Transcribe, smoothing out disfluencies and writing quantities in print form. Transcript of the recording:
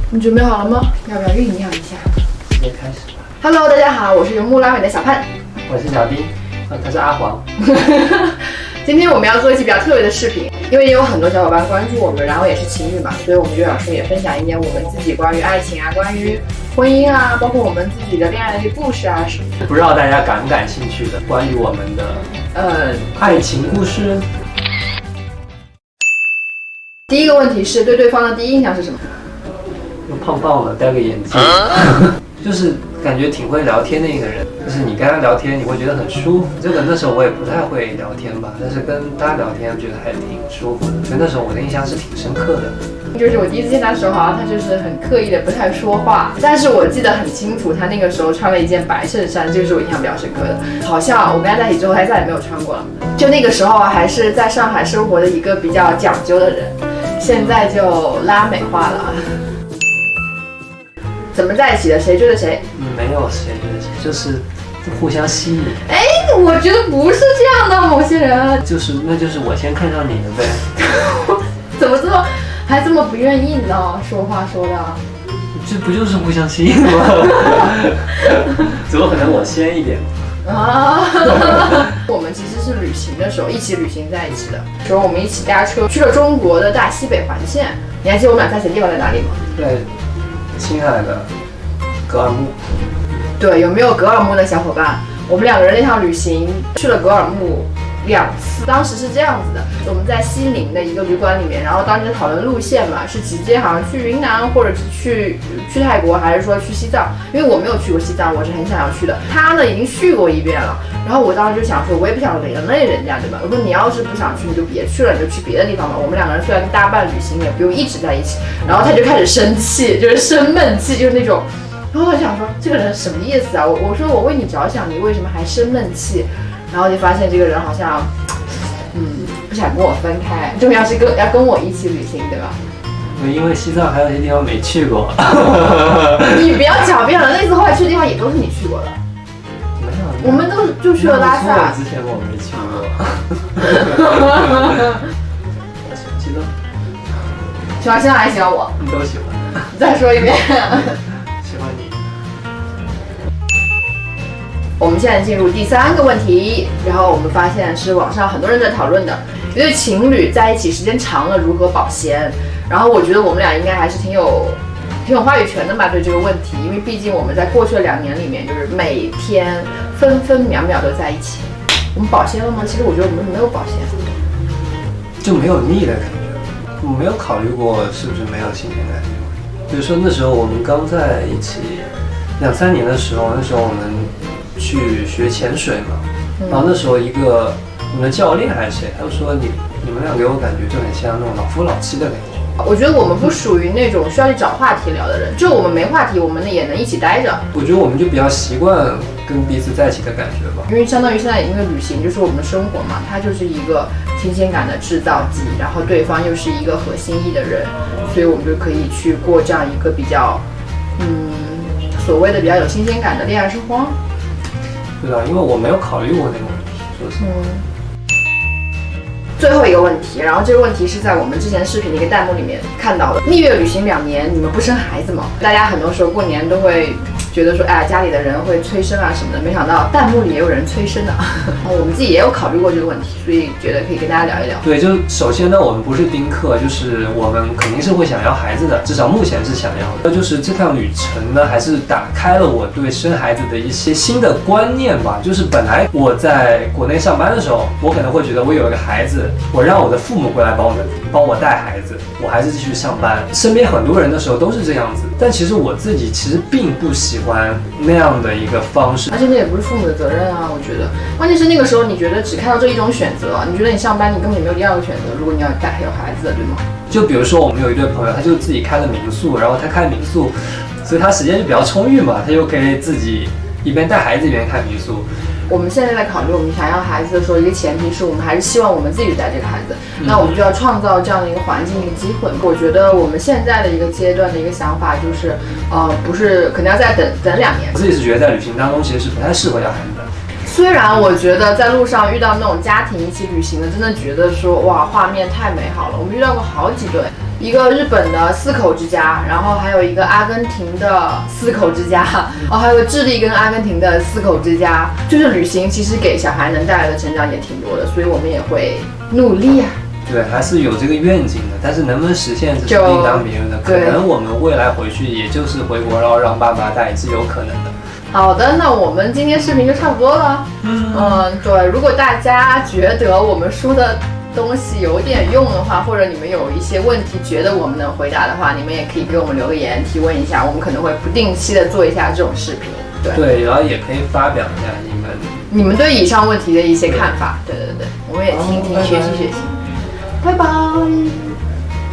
你准备好了吗？要不要酝酿一下？直接开始吧。Hello， 大家好，我是游牧拉美的小盼，我是小丁，他是阿黄。今天我们要做一期比较特别的视频，因为也有很多小伙伴关注我们，然后也是情侣嘛，所以我们就想说也分享一点我们自己关于爱情啊、关于婚姻啊，包括我们自己的恋爱的一些故事啊什么的。不知道大家感不感兴趣的关于我们的爱情故事？第一个问题是对对方的第一印象是什么？又胖胖的，戴个眼镜，就是感觉挺会聊天的一个人。就是你跟他聊天，你会觉得很舒服。这个那时候我也不太会聊天吧，但是跟他聊天觉得还挺舒服的。所以那时候我的印象是挺深刻的。就是我第一次见他的时候，好像他就是很刻意的不太说话，但是我记得很清楚，他那个时候穿了一件白衬衫，这个是我印象比较深刻的。好像我跟他在一起之后，他再也没有穿过了。就那个时候还是在上海生活的一个比较讲究的人，现在就拉美化了。怎么在一起的？谁追的谁？没有谁追的谁，就是互相吸引。哎，我觉得不是这样的，某些人那就是我先看上你的呗。怎么还这么不愿意呢？说话说的，这不就是互相吸引吗？怎么可能我先一点啊？我们其实是旅行的时候一起旅行在一起的，时候我们一起搭车去了中国的大西北环线。你还记得我们俩在一起的地方在哪里吗？在青海的格尔木。对，有没有格尔木的小伙伴？我们两个人那趟旅行去了格尔木2次，当时是这样子的，我们在西宁的一个旅馆里面，然后当时讨论路线嘛，是直接好像去云南，或者是去泰国，还是说去西藏？因为我没有去过西藏，我是很想要去的。他呢已经去过一遍了，然后我当时就想说，我也不想连累人家，对吧？我说你要是不想去，你就别去了，你就去别的地方吧。我们两个人虽然搭伴旅行，也不用一直在一起。然后他就开始生气，就是生闷气，就是那种。然后我想说，这个人什么意思啊？我说我为你着想，你为什么还生闷气？然后就发现这个人好像，不想跟我分开，重要是要跟我一起旅行，对吧？因为西藏还有些地方没去过。你不要狡辩了，那次后来去的地方也都是你去过的。没有，我们就去了拉萨。之前我没去过。我喜欢西藏。喜欢西藏还喜欢我？你都喜欢。再说一遍。喜欢你。我们现在进入第3个问题，然后我们发现是网上很多人在讨论的，一对情侣在一起时间长了如何保鲜？然后我觉得我们俩应该还是挺有话语权的吧，对这个问题，因为毕竟我们在过去的2年里面，就是每天分分秒秒都在一起。我们保鲜了吗？其实我觉得我们没有保鲜，就没有腻的感觉。我没有考虑过是不是没有新鲜感觉。比如说那时候我们刚在一起2、3年的时候，那时候我们去学潜水嘛，然后那时候我们的教练还是谁，他就说你们俩给我感觉就很像那种老夫老妻的感觉。我觉得我们不属于那种需要去找话题聊的人，就我们没话题，我们也能一起待着。我觉得我们就比较习惯跟彼此在一起的感觉吧，因为相当于现在因为旅行就是我们的生活嘛，它就是一个新鲜感的制造机，然后对方又是一个合心意的人，所以我们就可以去过这样一个比较所谓的比较有新鲜感的恋爱生活。对的，因为我没有考虑过那个问题，说实话。最后一个问题，然后这个问题是在我们之前视频的一个弹幕里面看到的。蜜月旅行2年，你们不生孩子吗？大家很多时候过年都会觉得说，哎呀，家里的人会催生啊什么的，没想到弹幕里也有人催生的。我们自己也有考虑过这个问题，所以觉得可以跟大家聊一聊。对，就首先呢，我们不是丁克，就是我们肯定是会想要孩子的，至少目前是想要的。就是这趟旅程呢，还是打开了我对生孩子的一些新的观念吧。就是本来我在国内上班的时候，我可能会觉得我有一个孩子，我让我的父母过来帮我带孩子，我还是继续上班。身边很多人的时候都是这样子，但其实我自己其实并不喜欢那样的一个方式，而且那也不是父母的责任啊，我觉得。关键是那个时候你觉得只看到这一种选择，你觉得你上班你根本也没有第2个选择，如果你要有孩子的，对吗？就比如说我们有一对朋友，他就自己开了民宿，然后他开民宿，所以他时间就比较充裕嘛，他又可以自己一边带孩子一边开民宿。我们现在在考虑我们想要孩子的时候，一个前提是我们还是希望我们自己带这个孩子，那我们就要创造这样的一个环境、一个机会。我觉得我们现在的一个阶段的一个想法就是，不是可能要再等2年。我自己是觉得在旅行当中其实是不太适合要孩子的。虽然我觉得在路上遇到那种家庭一起旅行的，真的觉得说哇，画面太美好了。我们遇到过好几对，一个日本的4口之家，然后还有一个阿根廷的4口之家，还有个智利跟阿根廷的4口之家。就是旅行其实给小孩能带来的成长也挺多的，所以我们也会努力啊。对，还是有这个愿景的，但是能不能实现这是另当别论的。可能我们未来回去也就是回国，然后让爸妈带，也是有可能的。好的，那我们今天视频就差不多了。对，如果大家觉得我们说的东西有点用的话，或者你们有一些问题觉得我们能回答的话，你们也可以给我们留个言提问一下，我们可能会不定期的做一下这种视频。对，然后也可以发表一下你们对以上问题的一些看法。对，我们也听听学习。拜拜。